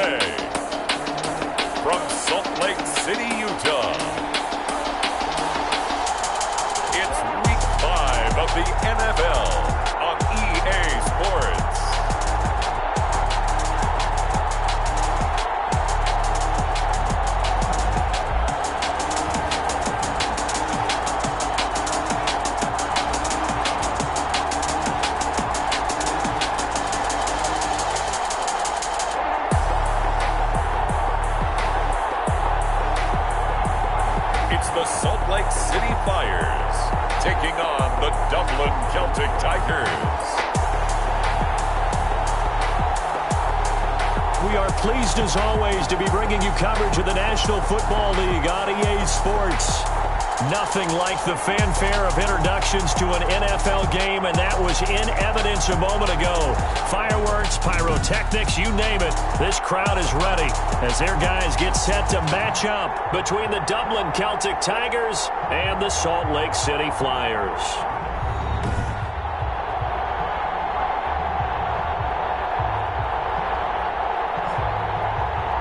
today, from Salt Lake City, Utah, it's Week 5 of the NFL on EA Sports. The Salt Lake City Flyers taking on the Dublin Celtic Tigers. We are pleased as always to be bringing you coverage of the National Football League on EA Sports. Nothing like the fanfare of introductions to an NFL game, and that was in evidence a moment ago. Fireworks, pyrotechnics, you name it. This crowd is ready as their guys get set to match up between the Dublin Celtic Tigers and the Salt Lake City Flyers.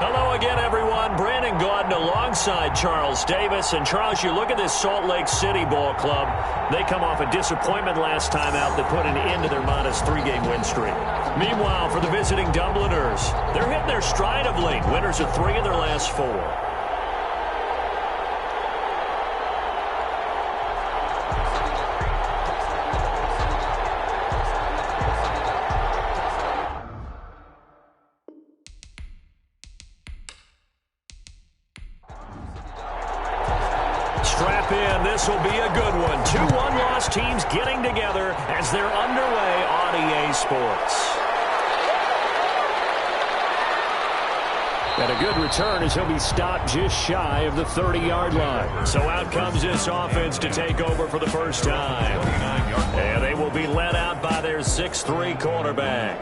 Hello again, everyone. Brandon Gaudin alongside Charles Davis. And Charles, you look at this Salt Lake City ball club. They come off a disappointment last time out that put an end to their modest 3-game win streak. Meanwhile, for the visiting Dubliners, they're hitting their stride of late. Winners of 3 of their last 4. Strap in. This will be a good one. 2 one-loss teams getting together as they're underway on EA Sports. And a good return as he'll be stopped just shy of the 30-yard line. So out comes this offense to take over for the first time. And they will be led out by their 6'3" quarterback.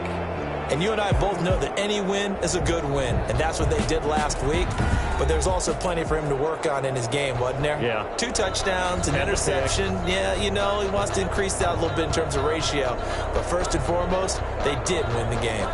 And you and I both know that any win is a good win, and that's what they did last week. But there's also plenty for him to work on in his game, wasn't there? Yeah. 2 touchdowns, an interception. Yeah, you know, he wants to increase that a little bit in terms of ratio. But first and foremost, they did win the game.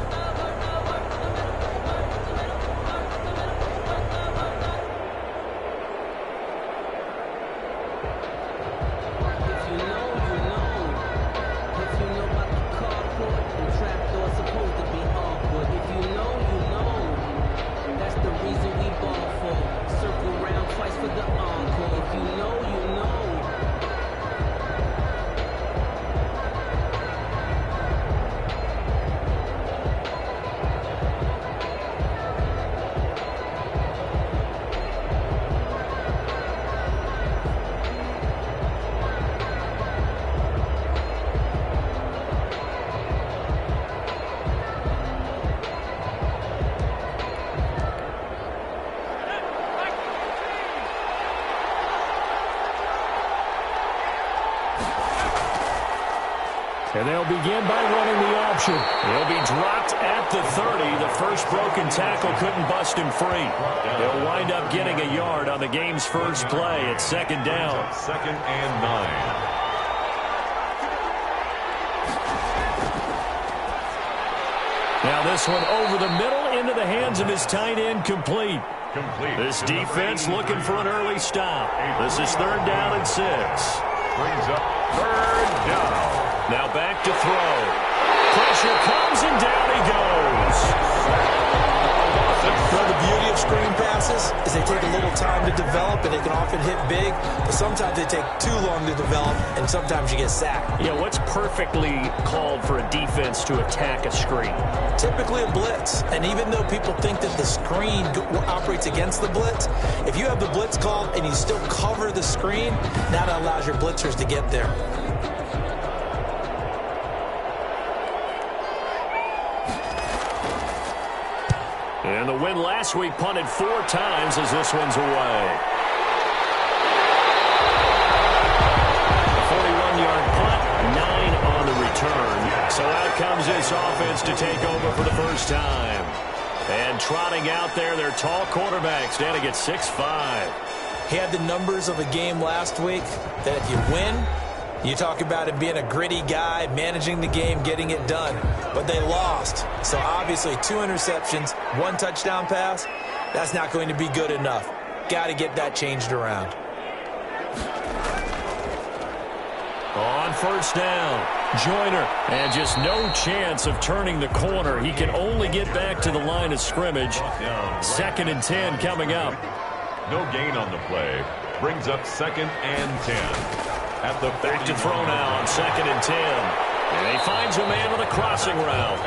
And they'll begin by running the option. He'll be dropped at the 30. The first broken tackle couldn't bust him free. They'll wind up getting a yard on the game's first play. It's 2nd down. 2nd and 9. Now this one over the middle into the hands of his tight end, complete. This defense looking for an early stop. This is 3rd down and 6. Brings up 3rd down. Now back to throw. Pressure comes and down he goes. Well, the beauty of screen passes is they take a little time to develop, and they can often hit big, but sometimes they take too long to develop, and sometimes you get sacked. Yeah, what's perfectly called for a defense to attack a screen? Typically a blitz, and even though people think that the screen operates against the blitz, if you have the blitz called and you still cover the screen, that allows your blitzers to get there. And the win last week punted 4 times as this one's away. A 41-yard punt, 9 on the return. So out comes this offense to take over for the first time. And trotting out there, their tall quarterback standing at 6'5". He had the numbers of a game last week that if you win, You talk about him being a gritty guy, managing the game, getting it done. But they lost. So obviously 2 interceptions, 1 touchdown pass, that's not going to be good enough. Got to get that changed around. On first down, Joyner. And just no chance of turning the corner. He can only get back to the line of scrimmage. 2nd and 10 coming up. No gain on the play. Brings up 2nd and 10. At the back to throw now on 2nd and 10. And he finds a man on the crossing route.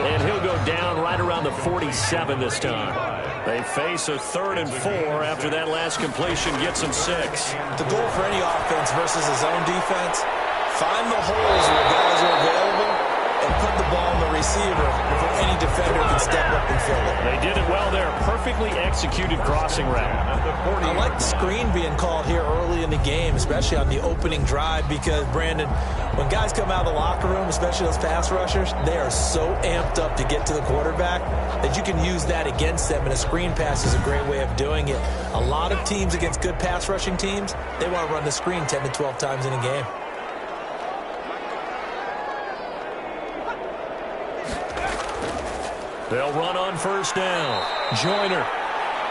And he'll go down right around the 47 this time. They face a 3rd and 4 after that last completion gets him 6. The goal for any offense versus his own defense, find the holes where guys are available and put the ball in the receiver before any defender can step up and fill it. They did it well there. Perfectly executed crossing route. I like the screen being called here early in the game, especially on the opening drive, because, Brandon, when guys come out of the locker room, especially those pass rushers, they are so amped up to get to the quarterback that you can use that against them, and a screen pass is a great way of doing it. A lot of teams against good pass rushing teams, they want to run the screen 10 to 12 times in a game. They'll run on first down. Joyner.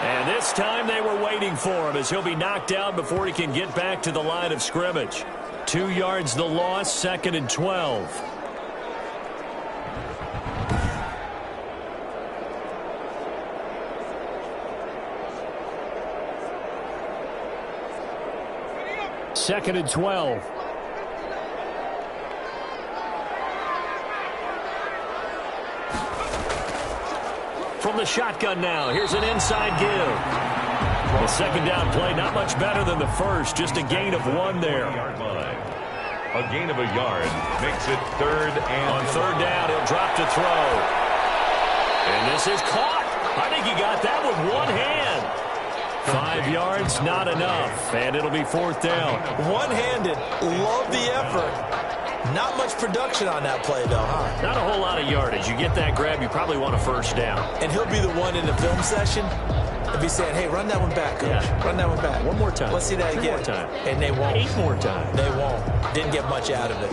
And this time they were waiting for him as he'll be knocked out before he can get back to the line of scrimmage. 2 yards the loss, 2nd and 12. Second and 12. From the shotgun now, here's an inside give. The 2nd down play, not much better than the first, just a gain of 1 there. A gain of a yard makes it 3rd and on 3rd down, he'll drop to throw. And this is caught. I think he got that with 1 hand. 5 yards, not enough, and it'll be 4th down. One-handed, love the effort. Not much production on that play, though, huh? Not a whole lot of yardage. You get that grab, you probably want a 1st down. And he'll be the one in the film session and be saying, hey, run that one back, coach. Yeah. Run that one back. 1 more time. Let's see that 2 again. more time. And they won't. 8 more times. They won't. Didn't get much out of it.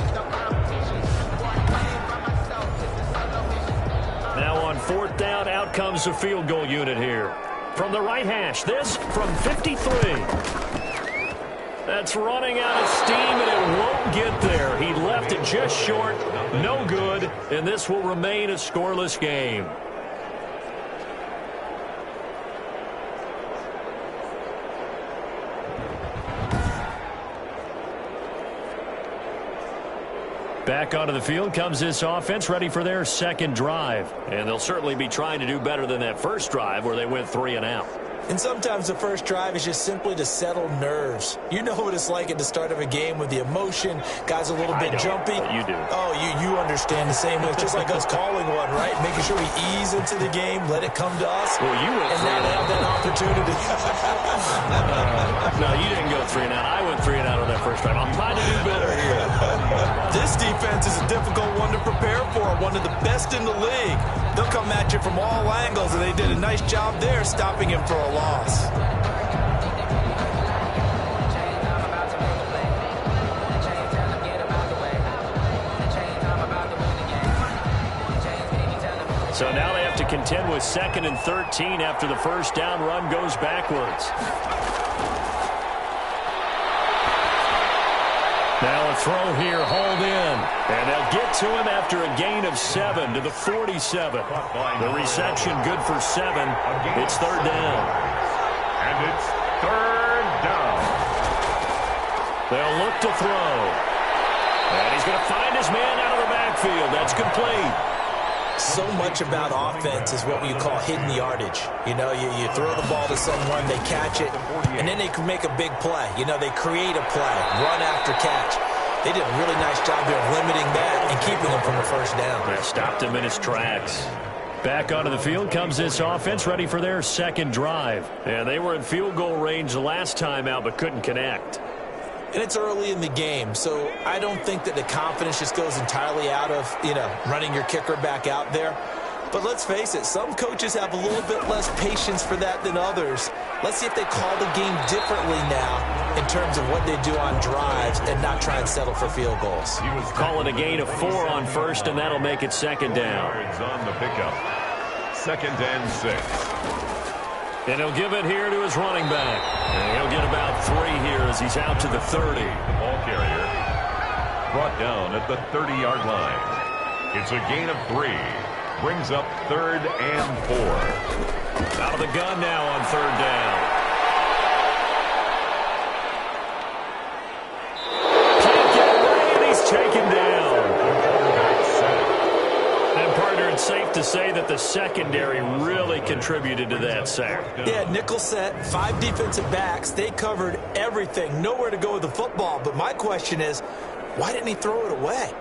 Now on 4th down, out comes the field goal unit here. From the right hash, this from 53. That's running out of steam, and it won't get there. He left it just short, no good, and this will remain a scoreless game. Back onto the field comes this offense, ready for their 2nd drive. And they'll certainly be trying to do better than that first drive where they went 3 and out. And sometimes the first drive is just simply to settle nerves. You know what it's like at the start of a game with the emotion. Guys a little bit jumpy. You do. Oh, you understand the same way. It's just like us calling one, right? Making sure we ease into the game, let it come to us. Well, you went and now they have that opportunity. No, you didn't go 3 and out. I went 3 and out on that first drive. I'm trying to do better here. This defense is a difficult one to prepare for. One of the best in the league. They'll come at you from all angles, and they did a nice job there stopping him for a loss. So now they have to contend with 2nd and 13 after the first down run goes backwards. Now a throw here, hauled in. And they'll get to him after a gain of 7 to the 47. The reception good for 7. It's 3rd down. And it's 3rd down. They'll look to throw. And he's going to find his man out of the backfield. That's complete. So much about offense is what you call hidden yardage. You know, you throw the ball to someone, they catch it, and then they can make a big play. You know, they create a play, run after catch. They did a really nice job there of limiting that and keeping him from a 1st down. Yeah, stopped him in his tracks. Back onto the field comes this offense, ready for their 2nd drive. And they were in field goal range the last time out, but couldn't connect. And it's early in the game, so I don't think that the confidence just goes entirely out of, running your kicker back out there. But let's face it, some coaches have a little bit less patience for that than others. Let's see if they call the game differently now in terms of what they do on drives and not try and settle for field goals. He was calling a gain of 4 on first, and that'll make it second down. On the pickup. 2nd and 6. And he'll give it here to his running back. And he'll get about 3 here as he's out to the 30. The ball carrier brought down at the 30-yard line. It's a gain of 3. Brings up 3rd and 4. Out of the gun now on 3rd down. Can't get away, and he's taken down. And, partner, it's safe to say that the secondary really contributed to that sack. Yeah, nickel set, 5 defensive backs. They covered everything. Nowhere to go with the football. But my question is, why didn't he throw it away?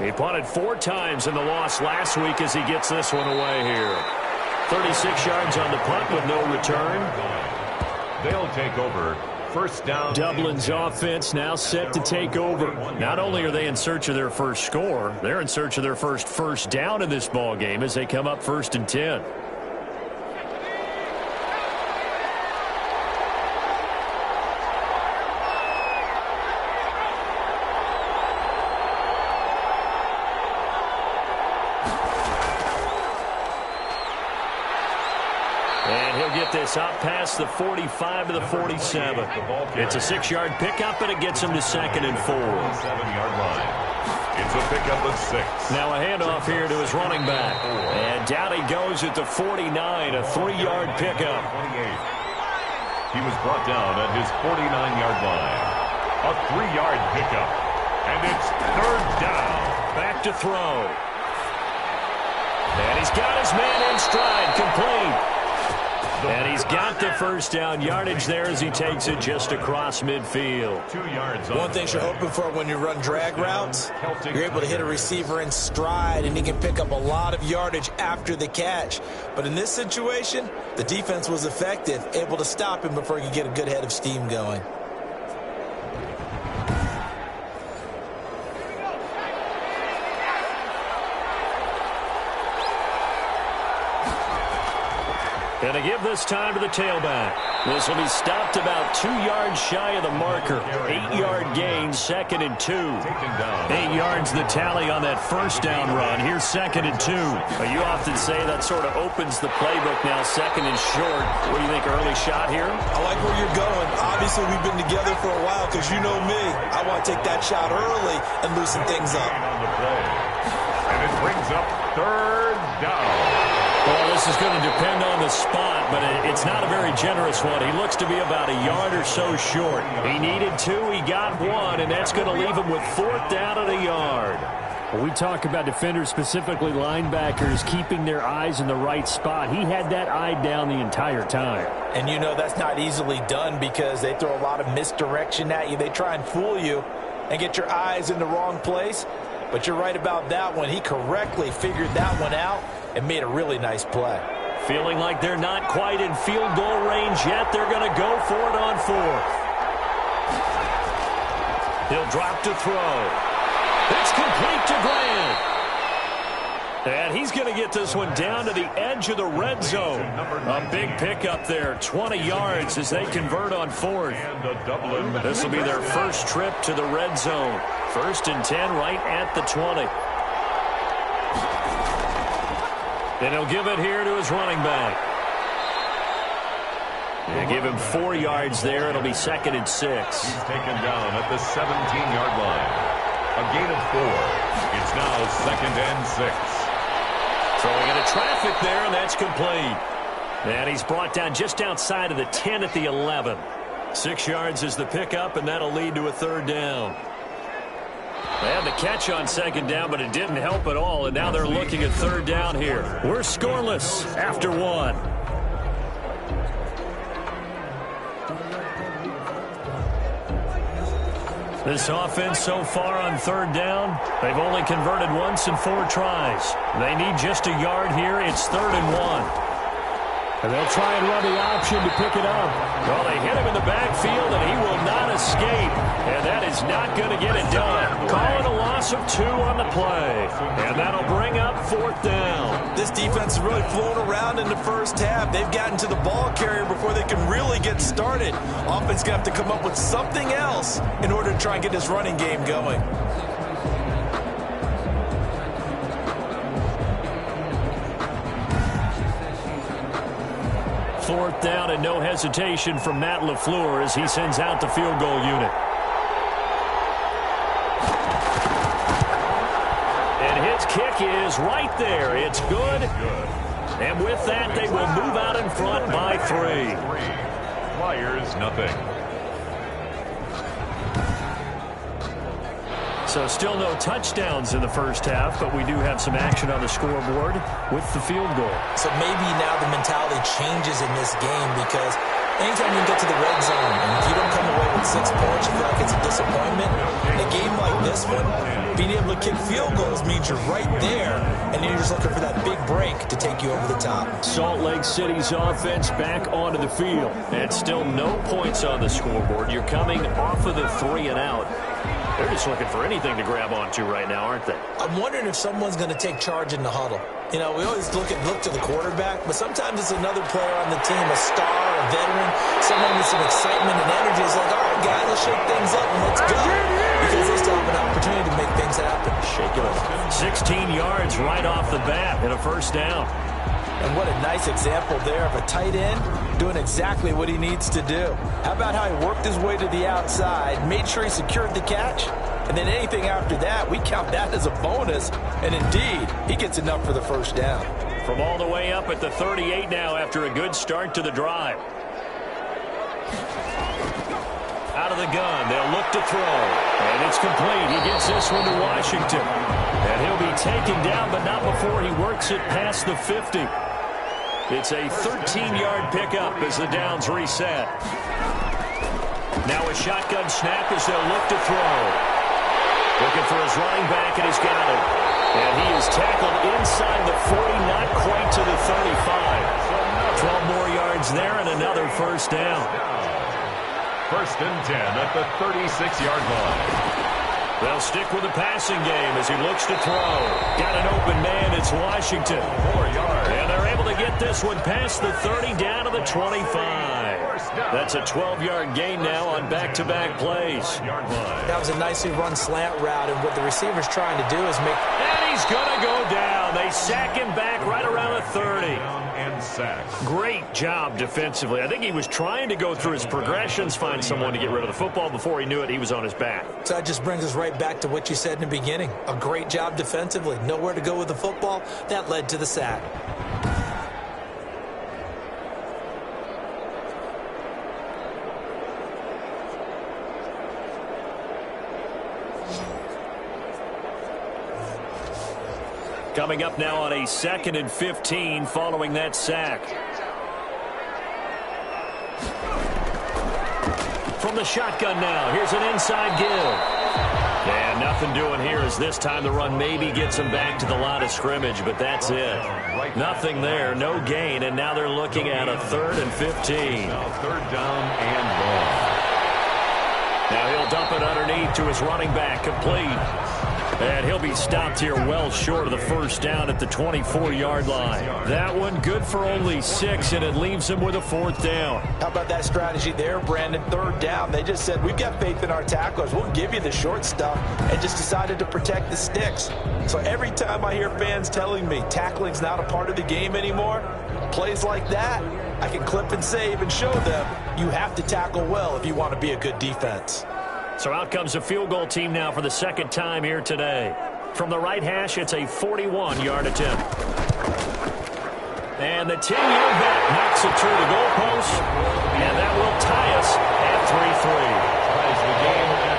He punted 4 times in the loss last week as he gets this one away here. 36 yards on the punt with no return. They'll take over. 1st down. Dublin's offense now set to take over. Not only are they in search of their first score, they're in search of their first down in this ball game as they come up 1st and 10. This up past the 45 to the 47. It's a 6-yard pickup, and it gets him to 2nd and 4. 7-yard line. It's a pickup of 6. Now a handoff here to his running back. And down he goes at the 49, a 3-yard pickup. 28. He was brought down at his 49-yard line. A 3-yard pickup. And it's 3rd down. Back to throw. And he's got his man in stride, complete. And he's got the 1st down yardage there as he takes it just across midfield. 2 yards. One thing you're hoping for when you run drag routes, you're able to hit a receiver in stride, and he can pick up a lot of yardage after the catch. But in this situation, the defense was effective, able to stop him before he could get a good head of steam going. And they give this time to the tailback. This will be stopped about 2 yards shy of the marker. 8-yard gain, 2nd and 2. 8 yards the tally on that 1st down run. Here's 2nd and 2. You often say that sort of opens the playbook now, 2nd and short. What do you think, early shot here? I like where you're going. Obviously, we've been together for a while because you know me. I want to take that shot early and loosen things up. And it brings up 3rd down. Well, this is going to depend on the spot, but it's not a very generous one. He looks to be about a yard or so short. He needed 2, he got 1, and that's going to leave him with 4th down at a yard. Well, we talk about defenders, specifically linebackers, keeping their eyes in the right spot. He had that eye down the entire time. And you know that's not easily done because they throw a lot of misdirection at you. They try and fool you and get your eyes in the wrong place. But you're right about that one. He correctly figured that one out and made a really nice play. Feeling like they're not quite in field goal range yet. They're going to go for it on 4th. He'll drop to throw. It's complete to Grant. And he's going to get this one down to the edge of the red zone. A big pickup there, 20 yards as they convert on 4th. This will be their first trip to the red zone. 1st and 10 right at the 20. And he'll give it here to his running back. And give him 4 yards there. It'll be 2nd and 6. He's taken down at the 17-yard line. A gain of 4. It's now 2nd and 6. Throwing into traffic there, and that's complete. And he's brought down just outside of the 10 at the 11. 6 yards is the pickup, and that'll lead to a 3rd down. They had the catch on 2nd down, but it didn't help at all, and now they're looking at 3rd down here. We're scoreless after 1. This offense so far on third down, they've only converted once in 4 tries. They need just a yard here. It's 3rd and 1. And they'll try and run the option to pick it up. Well, they hit him in the backfield, and he will not escape. And that is not going to get it done. Calling a loss of 2 on the play. And that'll bring up 4th down. This defense is really flown around in the first half. They've gotten to the ball carrier before they can really get started. Offense going to have to come up with something else in order to try and get this running game going. 4th down and no hesitation from Matt LaFleur as he sends out the field goal unit. And his kick is right there. It's good. And with that, they will move out in front by 3. Flyers, nothing. So still no touchdowns in the first half, but we do have some action on the scoreboard with the field goal. So maybe now the mentality changes in this game because anytime you get to the red zone and if you don't come away with 6 points, you feel like it's a disappointment. In a game like this one, being able to kick field goals means you're right there, and you're just looking for that big break to take you over the top. Salt Lake City's offense back onto the field. And still no points on the scoreboard. You're coming off of the 3 and out. They're just looking for anything to grab onto right now, aren't they? I'm wondering if someone's going to take charge in the huddle. You know, we always look to the quarterback, but sometimes it's another player on the team, a star, a veteran, someone with some excitement and energy. It's like, all right, guys, let's shake things up and let's go. Because they still have an opportunity to make things happen. Shake it up. 16 yards right off the bat and a 1st down. And what a nice example there of a tight end doing exactly what he needs to do. How about how he worked his way to the outside, made sure he secured the catch, and then anything after that, we count that as a bonus. And indeed, he gets enough for the 1st down. From all the way up at the 38 now after a good start to the drive. Out of the gun, they'll look to throw. And it's complete. He gets this one to Washington. And he'll be taken down, but not before he works it past the 50. It's a 13-yard pickup as the downs reset. Now a shotgun snap as they'll look to throw. Looking for his running back, and he's got it. And he is tackled inside the 40, not quite to the 35. 12 more yards there and another 1st down. 1st and 10 at the 36-yard line. They'll stick with the passing game as he looks to throw. Got an open man. It's Washington. 4 yards. And they're able to get this one past the 30 down to the 25. That's a 12-yard gain now on back-to-back plays. That was a nicely run slant route, and what the receiver's trying to do is make... And he's going to go down. They sack him back right around the 30. And sack. Great job defensively. I think he was trying to go through his progressions, find someone to get rid of the football. Before he knew it, he was on his back. So that just brings us right back to what you said in the beginning. A great job defensively. Nowhere to go with the football. That led to the sack. Coming up now on a 2nd and 15 following that sack. From the shotgun now, here's an inside give. And nothing doing here as this time the run maybe gets him back to the line of scrimmage, but that's it. Nothing there, no gain, and now they're looking at a 3rd and 15. Now 3rd down and long. Now he'll dump it underneath to his running back, complete. And he'll be stopped here well short of the 1st down at the 24-yard line. That one good for only 6, and it leaves him with a 4th down. How about that strategy there, Brandon? 3rd down. They just said, we've got faith in our tacklers. We'll give you the short stuff, and just decided to protect the sticks. So every time I hear fans telling me tackling's not a part of the game anymore, plays like that, I can clip and save and show them you have to tackle well if you want to be a good defense. So out comes the field goal team now for the 2nd time here today. From the right hash, it's a 41-yard attempt. And the 10-year vet knocks it through the goalpost, and that will tie us at 3-3. Ties the game at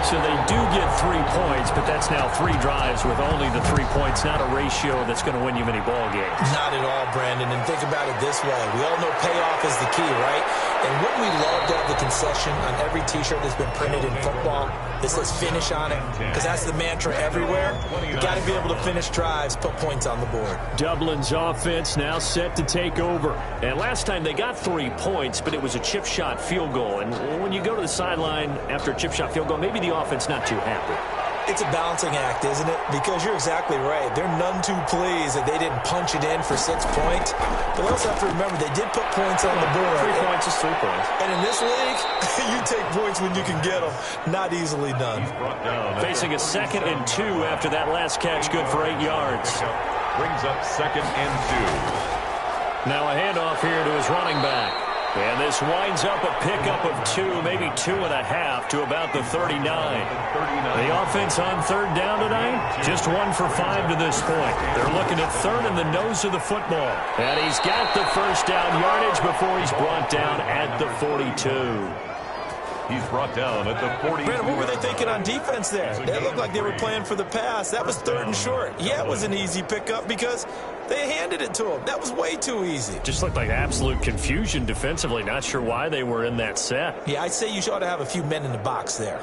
3-3. So they do get 3 points, but that's now 3 drives with only the 3 points. Not a ratio that's going to win you many ball games. Not at all, Brandon. And think about it this way. We all know payoff is the key, right? And wouldn't we love to have the concession on every T-shirt that's been printed in football that says finish on it? Because that's the mantra everywhere. You got to be able to finish drives, put points on the board. Dublin's offense now set to take over. And last time they got 3 points, but it was a chip shot field goal. And when you go to the sideline after a chip shot field goal, maybe the offense not too happy. It's a balancing act, isn't it? Because you're exactly right. They're none too pleased that they didn't punch it in for 6 points. But they also have to remember they did put points on the board. 3 points is 3 points. And in this league, you take points when you can get them. Not easily done. Facing a 2nd and 2 after that last catch, good for 8 yards. Brings up 2nd and 2. Now a handoff here to his running back. And this winds up a pickup of 2, maybe 2.5 to about the 39. The offense on 3rd down tonight, just 1 for 5 to this point. They're looking at 3rd in the nose of the football. And he's got the 1st down yardage before he's brought down at the 42. He's brought down at the 40. Brandon, what were they thinking on defense there? They looked like they were playing for the pass. That was 3rd and short. Yeah, it was an easy pickup because they handed it to him. That was way too easy. Just looked like absolute confusion defensively. Not sure why they were in that set. Yeah, I'd say you ought to have a few men in the box there.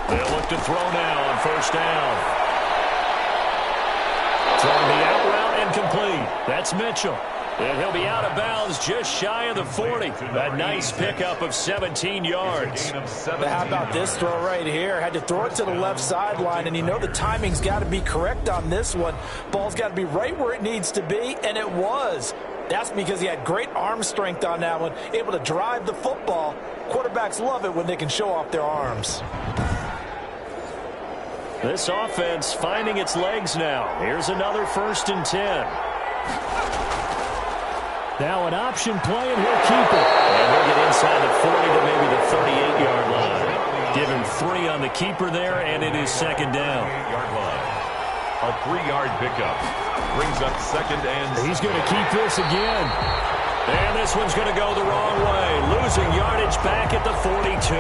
They'll look to throw now on 1st down. Throwing the out route and complete. That's Mitchell. And he'll be out of bounds just shy of the 40. A nice pickup of 17 yards. How about this throw right here? Had to throw it to the left sideline, and you know the timing's got to be correct on this one. Ball's got to be right where it needs to be, and it was. That's because he had great arm strength on that one, able to drive the football. Quarterbacks love it when they can show off their arms. This offense finding its legs now. Here's another 1st and 10. Now an option play, and he'll keep it. And he'll get inside the 40 to maybe the 38-yard line. Give him 3 on the keeper there, and it is 2nd down. A 3-yard pickup. Brings up 2nd and... He's going to keep this again. And this one's going to go the wrong way. Losing yardage back at the 42.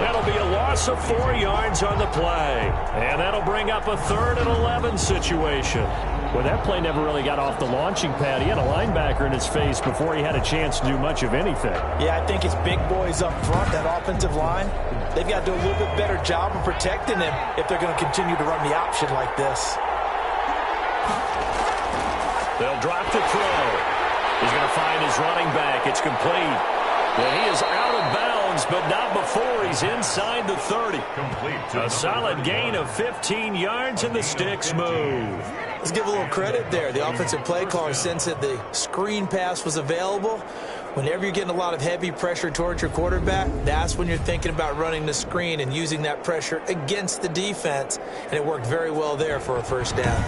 That'll be a loss of 4 yards on the play. And that'll bring up a 3rd and 11 situation. Well, that play never really got off the launching pad. He had a linebacker in his face before he had a chance to do much of anything. Yeah, I think it's big boys up front, that offensive line. They've got to do a little bit better job of protecting him if they're going to continue to run the option like this. They'll drop the throw. He's going to find his running back. It's complete. And he is out of bounds, but not before he's inside the 30. A solid gain of 15 yards, and the sticks move. Let's give a little credit there. The offensive play caller sensed that the screen pass was available. Whenever you're getting a lot of heavy pressure towards your quarterback, that's when you're thinking about running the screen and using that pressure against the defense. And it worked very well there for a 1st down.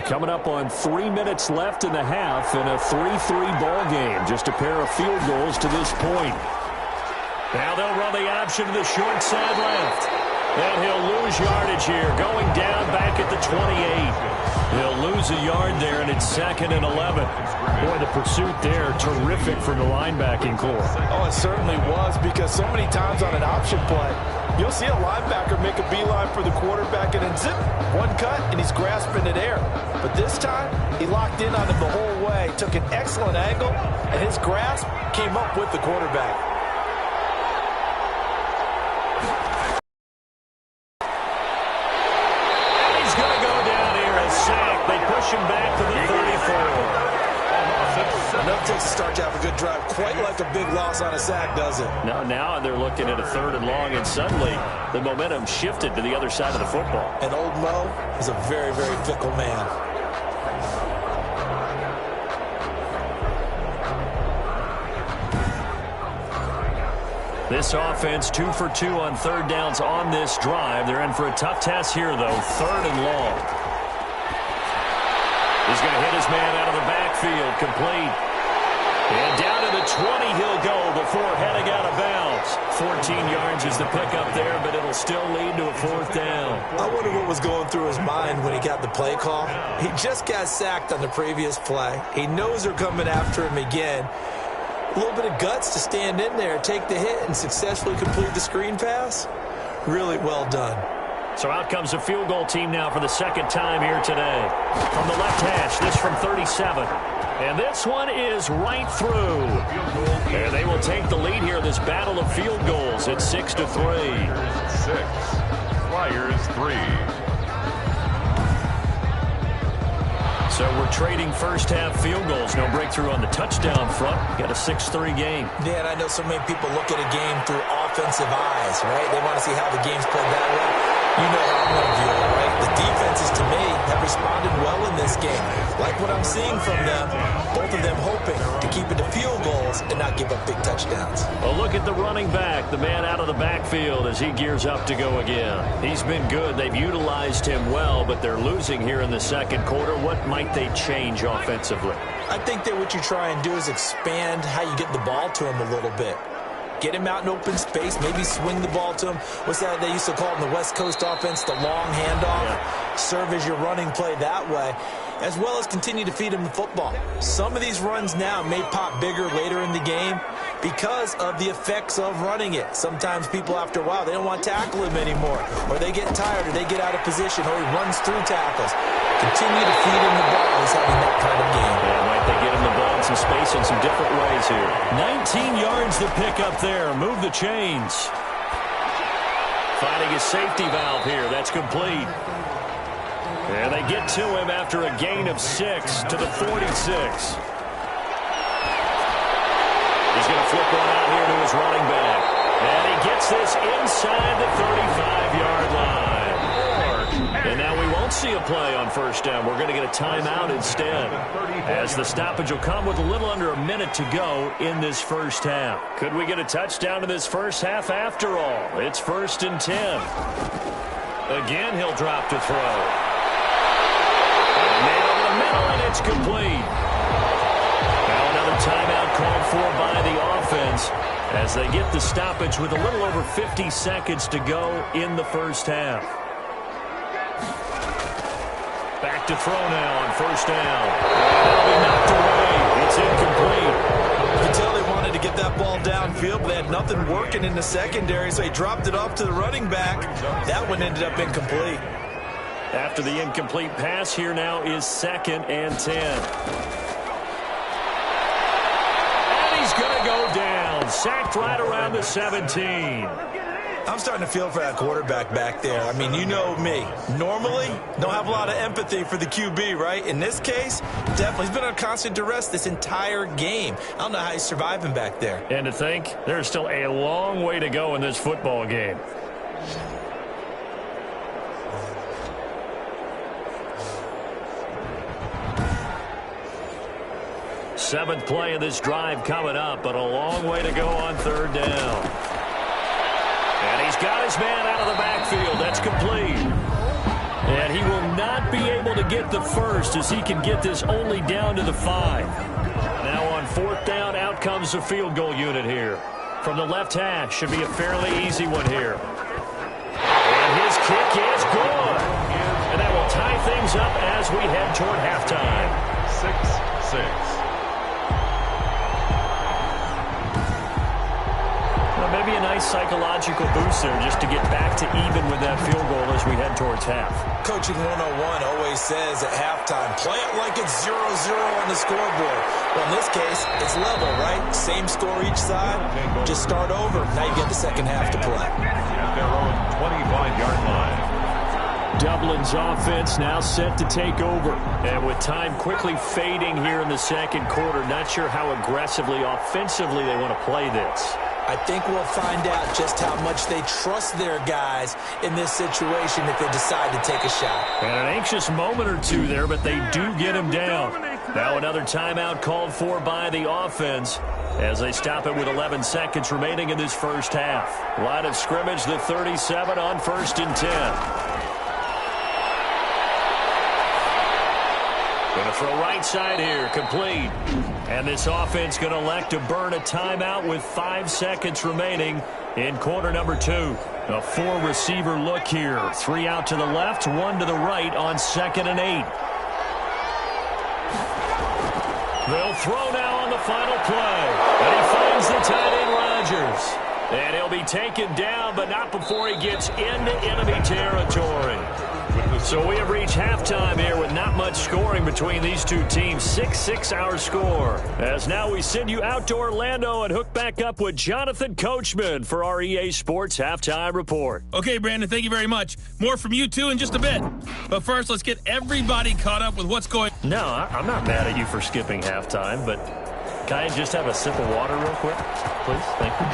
Coming up on 3 minutes left in the half in a 3-3 ball game. Just a pair of field goals to this point. Now they'll run the option to the short side left. And he'll lose yardage here, going down back at the 28. He'll lose a yard there, and it's 2nd and 11. Boy, the pursuit there, terrific from the linebacking core. Oh, it certainly was, because so many times on an option play, you'll see a linebacker make a beeline for the quarterback, and then zip, one cut, and he's grasping it air. But this time, he locked in on him the whole way, took an excellent angle, and his grasp came up with the quarterback. Him back to the 34. Enough takes to start to have a good drive. Quite like a big loss on a sack, does it? No, now they're looking at a 3rd and long, and suddenly the momentum shifted to the other side of the football. And old Mo is a very, very fickle man. This offense 2 for 2 on 3rd downs on this drive. They're in for a tough test here, though. 3rd and long. He's going to hit his man out of the backfield, complete. And down to the 20 he'll go before heading out of bounds. 14 yards is the pickup there, but it'll still lead to a 4th down. I wonder what was going through his mind when he got the play call. He just got sacked on the previous play. He knows they're coming after him again. A little bit of guts to stand in there, take the hit, and successfully complete the screen pass. Really well done. So out comes the field goal team now for the second time here today. From the left hash, this from 37. And this one is right through. And they will take the lead here in this battle of field goals. It's 6-3. 6. Flyers 3. So we're trading first-half field goals. No breakthrough on the touchdown front. Got a 6-3 game. Yeah, and I know so many people look at a game through offensive eyes, right? They want to see how the game's played that way. You know how I'm going to view it, right? The defenses, to me, have responded well in this game. Like what I'm seeing from them, both of them hoping to keep it to field goals and not give up big touchdowns. A look at the running back, the man out of the backfield as he gears up to go again. He's been good. They've utilized him well, but they're losing here in the second quarter. What might they change offensively? I think that what you try and do is expand how you get the ball to him a little bit. Get him out in open space, maybe swing the ball to him. What's that they used to call it in the West Coast offense, the long handoff? Yeah. Serve as your running play that way, as well as continue to feed him the football. Some of these runs now may pop bigger later in the game because of the effects of running it. Sometimes people, after a while, they don't want to tackle him anymore, or they get tired, or they get out of position, or he runs through tackles. Continue to feed him the ball. He's having that kind of game. Yeah, might they get him the ball in some space in some different ways here. 19 yards the pick up there. Move the chains. Finding a safety valve here. That's complete. And they get to him after a gain of 6 to the 46. He's going to flip one out here to his running back. And he gets this inside the 35-yard line. And now we won't see a play on first down. We're going to get a timeout instead, as the stoppage will come with a little under a minute to go in this first half. Could we get a touchdown in this first half after all? It's 1st and 10. Again, he'll drop to throw. And nailed in the middle, and it's complete. Now another timeout called for by the offense as they get the stoppage with a little over 50 seconds to go in the first half. Back to throw now on first down. That'll be knocked away. It's incomplete. You can tell they wanted to get that ball downfield, but they had nothing working in the secondary, so he dropped it off to the running back. That one ended up incomplete. After the incomplete pass, here now is 2nd and 10. And he's going to go down. Sacked right around the 17. I'm starting to feel for that quarterback back there. I mean, you know me. Normally, don't have a lot of empathy for the QB, right? In this case, definitely. He's been on constant duress this entire game. I don't know how he's surviving back there. And to think, there's still a long way to go in this football game. Seventh play of this drive coming up, but a long way to go on 3rd down. And he's got his man out of the backfield. That's complete. And he will not be able to get the first as he can get this only down to the 5. Now on 4th down, out comes the field goal unit here. From the left hash, should be a fairly easy one here. And his kick is good. And that will tie things up as we head toward halftime. 6-6. Maybe a nice psychological boost there just to get back to even with that field goal as we head towards half. Coaching 101 always says at halftime, play it like it's 0-0 on the scoreboard. Well, in this case, it's level, right? Same score each side. Just start over. Now you get the second half to play. At their own 25-yard line. Dublin's offense now set to take over. And with time quickly fading here in the second quarter, not sure how aggressively, offensively they want to play this. I think we'll find out just how much they trust their guys in this situation if they decide to take a shot. And an anxious moment or two there, but they do get him down. Now another timeout called for by the offense as they stop it with 11 seconds remaining in this first half. Line of scrimmage, the 37 on 1st and 10. Going to throw right side here, complete. And this offense going to elect to burn a timeout with 5 seconds remaining in quarter number 2. A 4-receiver look here. 3 out to the left, 1 to the right on 2nd and 8. They'll throw now on the final play. And he finds the tight end, Rodgers. And he'll be taken down, but not before he gets into enemy territory. So we have reached halftime here with not much scoring between these two teams. 6-6 our score. As now we send you out to Orlando and hook back up with Jonathan Coachman for our EA Sports Halftime Report. Okay, Brandon, thank you very much. More from you, too, in just a bit. But first, let's get everybody caught up with what's going on. No, I'm not mad at you for skipping halftime, but can I just have a sip of water real quick? Please, thank you.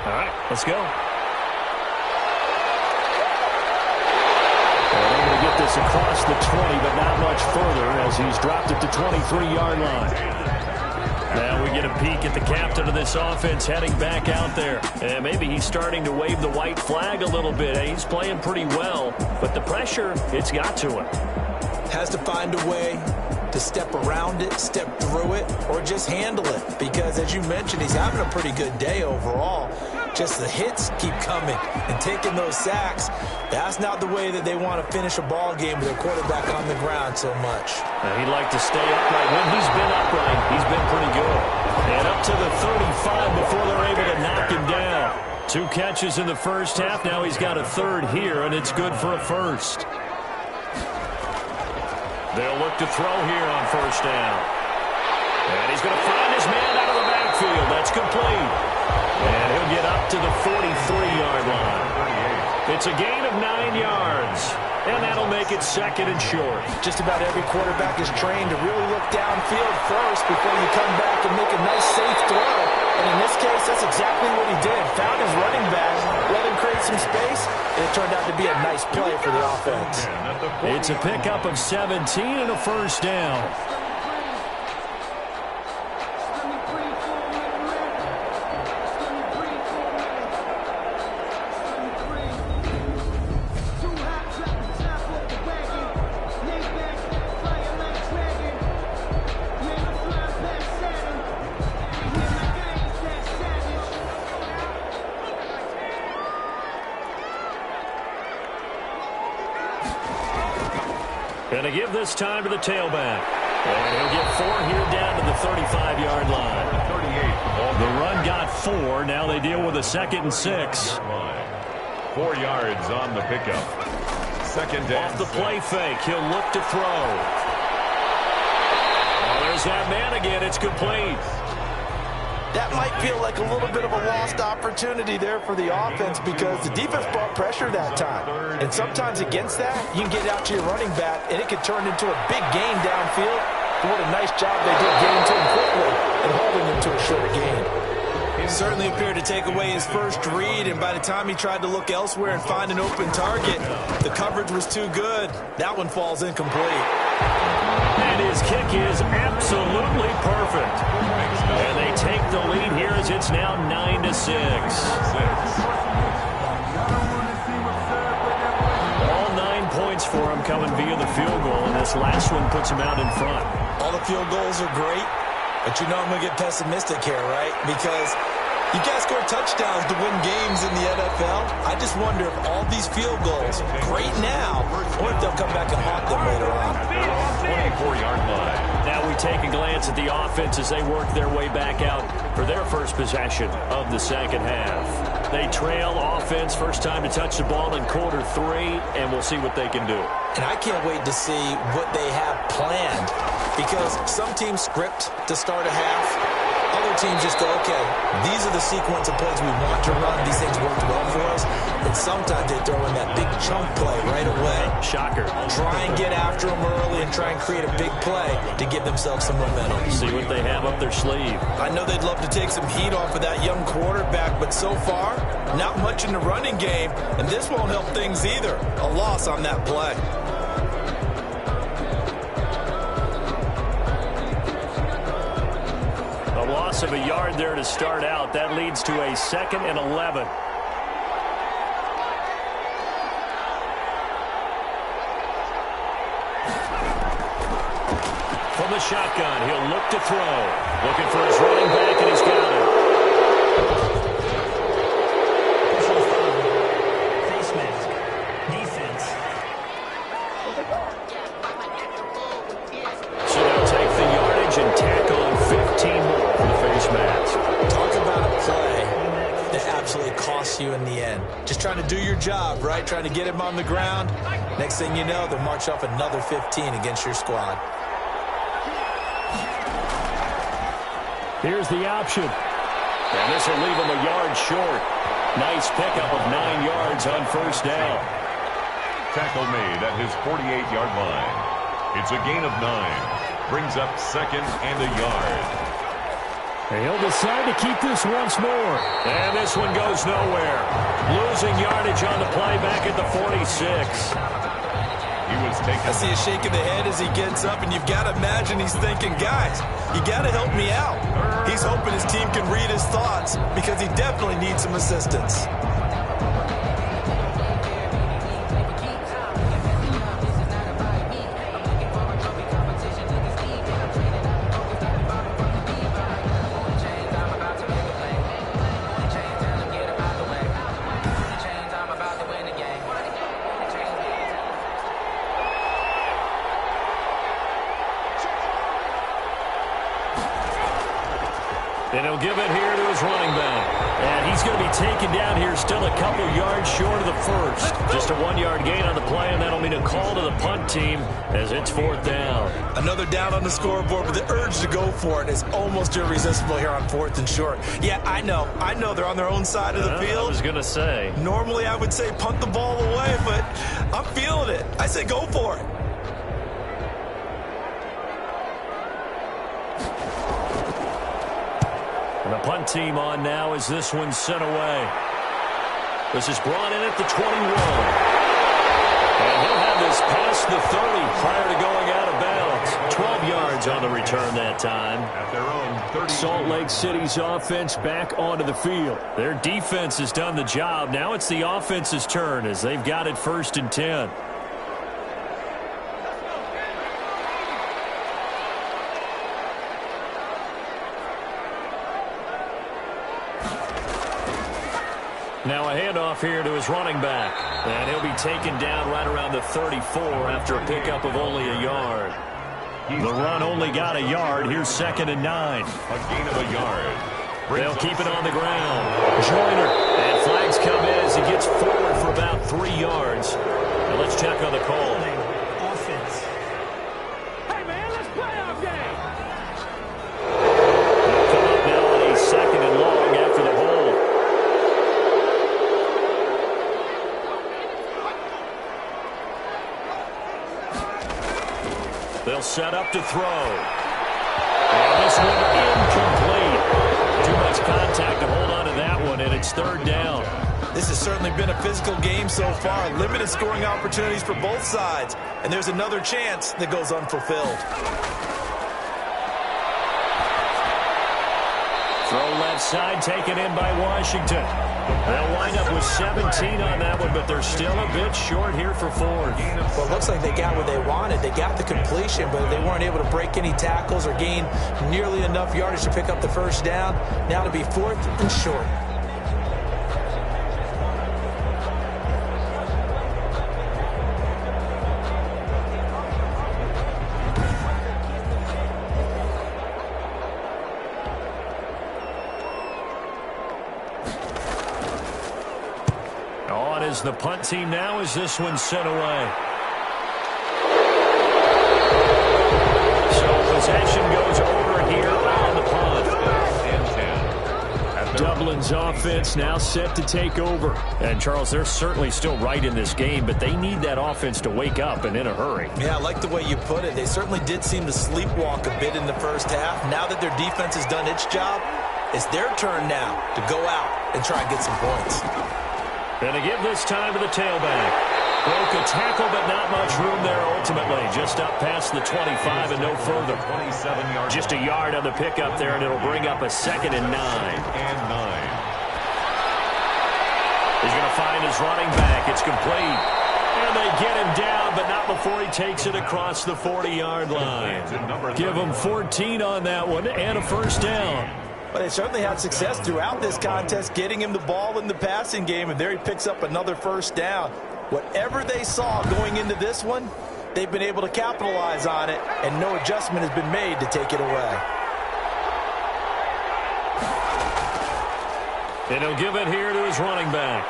All right, let's go. Able to get this across the 20, but not much further as he's dropped it to 23-yard line. Now we get a peek at the captain of this offense heading back out there. And maybe he's starting to wave the white flag a little bit. He's playing pretty well, but the pressure, it's got to him. Has to find a way to step around it, step through it, or just handle it. Because, as you mentioned, he's having a pretty good day overall. Just the hits keep coming and taking those sacks. That's not the way that they want to finish a ball game with their quarterback on the ground so much. Now he'd like to stay upright. When he's been upright, he's been pretty good. And up to the 35 before they're able to knock him down. 2 catches in the first half. Now he's got a third here, and it's good for a first. They'll look to throw here on first down. And he's going to find his man out of the backfield. That's complete. And he'll get up to the 43-yard line. It's a gain of 9 yards. And that'll make it 2nd and short. Just about every quarterback is trained to really look downfield first before you come back and make a nice, safe throw. And in this case, that's exactly what he did. Found his running back, let him create some space, and it turned out to be a nice play for the offense. It's a pickup of 17 and a first down. Going to give this time to the tailback. And he'll get 4 here down to the 35-yard line. The run got 4. Now they deal with a 2nd and 6. 4 yards on the pickup. 2nd down. Off the play fake. He'll look to throw. Oh, there's that man again. It's complete. That might feel like a little bit of a lost opportunity there for the offense because the defense brought pressure that time. And sometimes against that, you can get out to your running back, and it could turn into a big gain downfield. But what a nice job they did getting to him quickly and holding him to a short gain. He certainly appeared to take away his first read, and by the time he tried to look elsewhere and find an open target, the coverage was too good. That one falls incomplete. And his kick is absolutely perfect. And they take the lead here as it's now 9-6. All 9 points for him coming via the field goal, and this last one puts him out in front. All the field goals are great, but you know I'm going to get pessimistic here, right? Because you can't score touchdowns to win games in the NFL. I just wonder if all these field goals, great now, or if they'll come back and haunt them later on. 24-yard line. Now we take a glance at the offense as they work their way back out for their first possession of the second half. They trail offense, first time to touch the ball in quarter 3, and we'll see what they can do. And I can't wait to see what they have planned, because some teams script to start a half. Other teams just go, okay, these are the sequence of plays we want to run. These things worked well for us. And sometimes they throw in that big chunk play right away. Shocker. Try and get after them early and try and create a big play to give themselves some momentum. See what they have up their sleeve. I know they'd love to take some heat off of that young quarterback, but so far, not much in the running game, and this won't help things either. A loss on that play. A loss of a yard there to start out. That leads to a 2nd and 11. From the shotgun, he'll look to throw. Looking for his running back, and he's got it. Face mask. Defense. So they'll take the yardage and tack on 15 more for the face mask. Talk about a play that absolutely costs you in the end. Just trying to do your job, right? Trying to get him on the ground. Next thing you know, they'll march off another 15 against your squad. Here's the option. And this will leave him a yard short. Nice pickup of 9 yards on first down. Tackle made at his 48-yard line. It's a gain of 9. Brings up second and a yard. And he'll decide to keep this once more. And this one goes nowhere. Losing yardage on the play back at the 46. He was taken. I see a shake of the head as he gets up, and you've got to imagine he's thinking, guys, you got to help me out. He's hoping his team can read his thoughts because he definitely needs some assistance. And he'll give it here to his running back. And he's going to be taken down here still a couple yards short of the first. Just a 1-yard gain on the play, and that'll mean a call to the punt team as it's 4th down. Another down on the scoreboard, but the urge to go for it is almost irresistible here on 4th and short. Yeah, I know they're on their own side of the field. I was going to say. Normally I would say punt the ball away, but I'm feeling it. I say go for it. And the punt team on now as this one's sent away. This is brought in at the 21. And he'll have this past the 30 prior to going out of bounds. 12 yards on the return that time. At their own 30. Salt Lake City's offense back onto the field. Their defense has done the job. Now it's the offense's turn as they've got it 1st and 10. Now a handoff here to his running back. And he'll be taken down right around the 34 after a pickup of only a yard. The run only got a yard. Here's 2nd and 9. A gain of a yard. They'll keep it on the ground. Joyner. And flags come in as he gets forward for about 3 yards. Now let's check on the call. Offense. Hey, man, let's play our game. They'll come up now on a 2nd and long after the hold. They'll set up to throw. And this one incomplete. Too much contact to hold on to that one, and it's 3rd down. This has certainly been a physical game so far. Limited scoring opportunities for both sides. And there's another chance that goes unfulfilled. Throw left side taken in by Washington. They'll wind up with 17 on that one, but they're still a bit short here for 4th. Well, it looks like they got what they wanted. They got the completion, but they weren't able to break any tackles or gain nearly enough yardage to pick up the 1st down. Now to be 4th and short. Is the punt team now as this one's sent away. So possession goes over here on the punt. Dublin's offense now set to take over. And Charles, they're certainly still right in this game, but they need that offense to wake up and in a hurry. Yeah, I like the way you put it. They certainly did seem to sleepwalk a bit in the 1st half. Now that their defense has done its job, it's their turn now to go out and try and get some points. And to give this time to the tailback. Broke a tackle, but not much room there ultimately. Just up past the 25 and no further. 27 yards. Just a yard on the pickup there, and it'll bring up a 2nd and 9. And 9. He's going to find his running back. It's complete. And they get him down, but not before he takes it across the 40-yard line. Give him 14 on that one and a first down. Well, they certainly had success throughout this contest, getting him the ball in the passing game, and there he picks up another first down. Whatever they saw going into this one, they've been able to capitalize on it, and no adjustment has been made to take it away. And he'll give it here to his running back.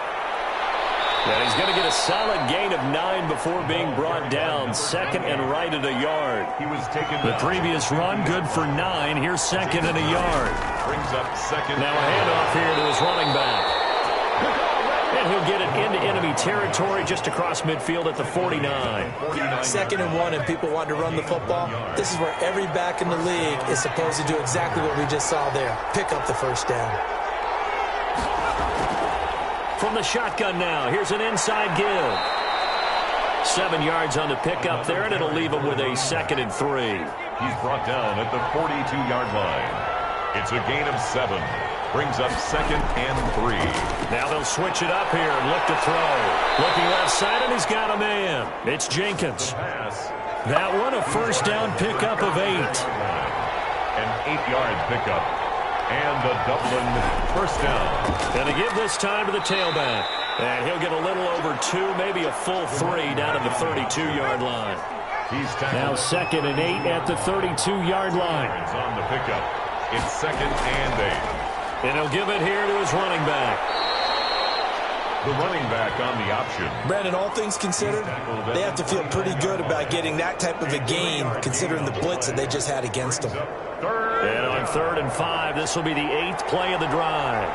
And he's going to get a solid gain of 9 before being brought down. Second and right at a yard. The previous run, good for 9. Here's second and a yard. Brings up second. Now a handoff here to his running back. And he'll get it into enemy territory just across midfield at the 49. Second and 1, and people want to run the football. This is where every back in the league is supposed to do exactly what we just saw there. Pick up the first down. From the shotgun now, here's an inside give. 7 yards on the pickup there, and it'll leave him with a 2nd and 3. He's brought down at the 42-yard line. It's a gain of 7. Brings up 2nd and 3. Now they'll switch it up here and look to throw. Looking left side, and he's got a man. It's Jenkins. That one, a first down pickup of 8. An 8-yard pickup. And the Dublin first down. And to give this time to the tailback. And he'll get a little over 2, maybe a full 3 down at the 32-yard line. Now 2nd and 8 at the 32-yard line. On the pickup. It's 2nd and 8. And he'll give it here to his running back. The running back on the option. Brandon, all things considered, they have to feel pretty good about getting that type of a gain, considering the blitz that they just had against them. And on 3rd and 5, this will be the 8th play of the drive.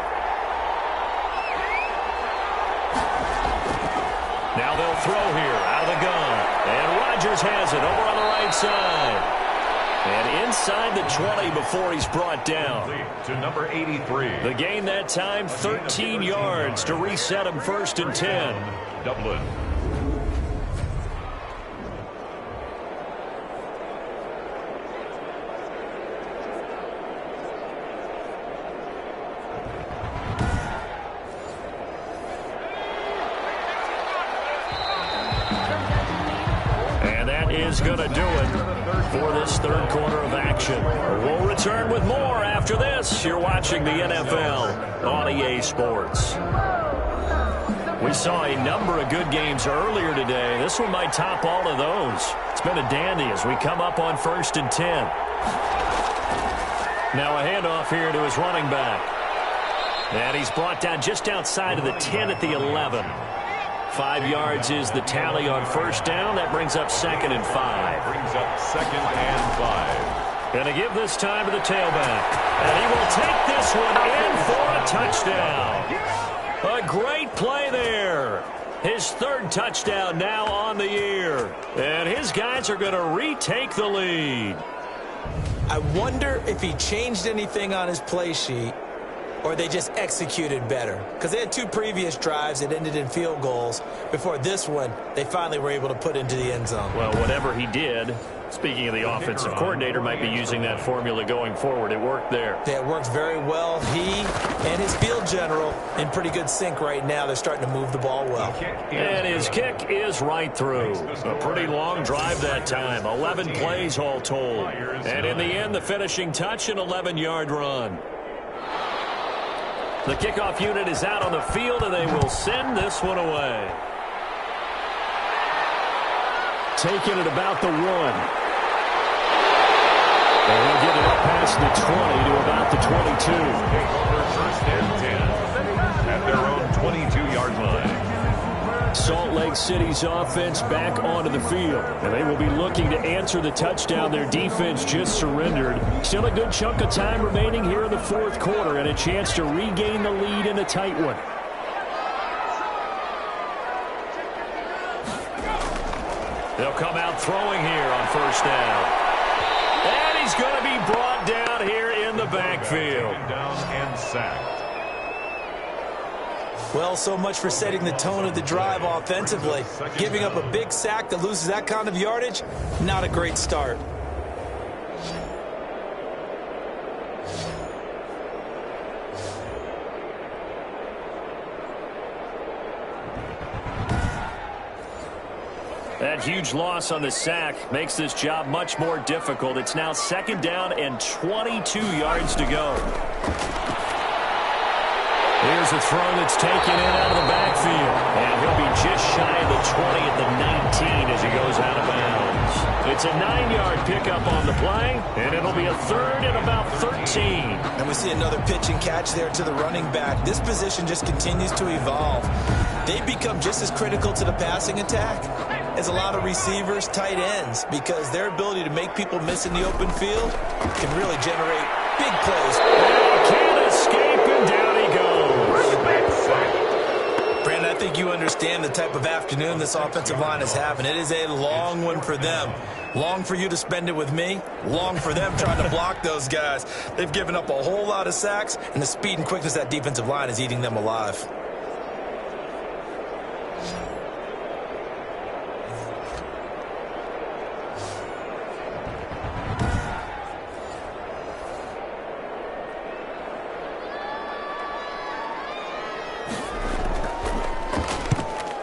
Now they'll throw here out of the gun. And Rodgers has it over on the right side. And inside the 20 before he's brought down. To number 83. The gain that time, 13 yards to reset him 1st and 10. Dublin. Is going to do it for this 3rd quarter of action. We'll return with more after this. You're watching the NFL on EA Sports. We saw a number of good games earlier today. This one might top all of those. It's been a dandy as we come up on 1st and 10. Now a handoff here to his running back. And he's brought down just outside of the 10 at the 11. 5 yards is the tally on first down. That brings up 2nd and 5. Brings up 2nd and 5. Going to give this time to the tailback. And he will take this one in for a touchdown. A great play there. His 3rd touchdown now on the year. And his guys are going to retake the lead. I wonder if he changed anything on his play sheet, or they just executed better. Because they had 2 previous drives that ended in field goals. Before this one, they finally were able to put into the end zone. Well, whatever he did, speaking of the offensive coordinator, might be using that formula going forward. It worked there. Yeah, it worked very well. He and his field general in pretty good sync right now. They're starting to move the ball well. And his kick is right through. A pretty long drive that time. 11 plays all told. And in the end, the finishing touch, an 11-yard run. The kickoff unit is out on the field, and they will send this one away. Taking it about the 1. And he'll get it up past the 20 to about the 22. First and 10 at their own 22-yard line. Salt Lake City's offense back onto the field. And they will be looking to answer the touchdown their defense just surrendered. Still a good chunk of time remaining here in the 4th quarter and a chance to regain the lead in a tight one. They'll come out throwing here on first down. And he's going to be brought down here in the backfield. Down and sacked. Well, so much for setting the tone of the drive offensively. Giving up a big sack that loses that kind of yardage, not a great start. that huge loss on the sack makes this job much more difficult. It's now 2nd down and 22 yards to go. Here's a throw that's taken in out of the backfield. And he'll be just shy of the 20 at the 19 as he goes out of bounds. It's a 9-yard pickup on the play, and it'll be a 3rd and about 13. And we see another pitch and catch there to the running back. This position just continues to evolve. They become just as critical to the passing attack as a lot of receivers, tight ends, because their ability to make people miss in the open field can really generate big plays. And can't escape, and down he goes. Brandon, I think you understand the type of afternoon this offensive line is having. It is a long one for them. Long for you to spend it with me. Long for them trying to block those guys. They've given up a whole lot of sacks, and the speed and quickness of that defensive line is eating them alive.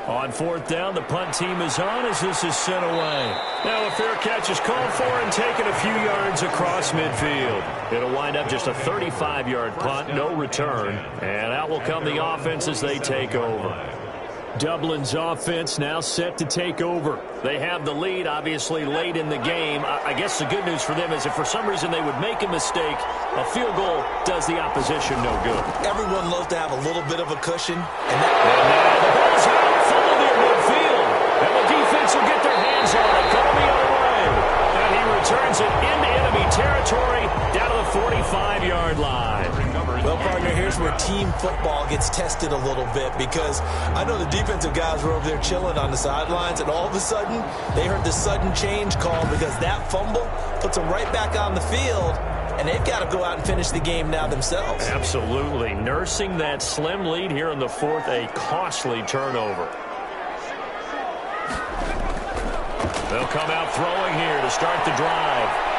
On 4th down, the punt team is on as this is sent away. Now a fair catch is called for and taken a few yards across midfield. It'll wind up just a 35-yard punt, no return. And out will come the offense as they take over. Dublin's offense now set to take over. They have the lead, obviously, late in the game. I guess the good news for them is if for some reason they would make a mistake, a field goal does the opposition no good. Everyone loves to have a little bit of a cushion. And now the ball's out, fumbled near midfield. And the defense will get their hands on it, going the other way. And he returns it into enemy territory down to the 45-yard line. Well, partner, here's where team football gets tested a little bit, because I know the defensive guys were over there chilling on the sidelines, and all of a sudden they heard the sudden change call because that fumble puts them right back on the field, and they've got to go out and finish the game now themselves. Absolutely. Nursing that slim lead here in the 4th, a costly turnover. They'll come out throwing here to start the drive.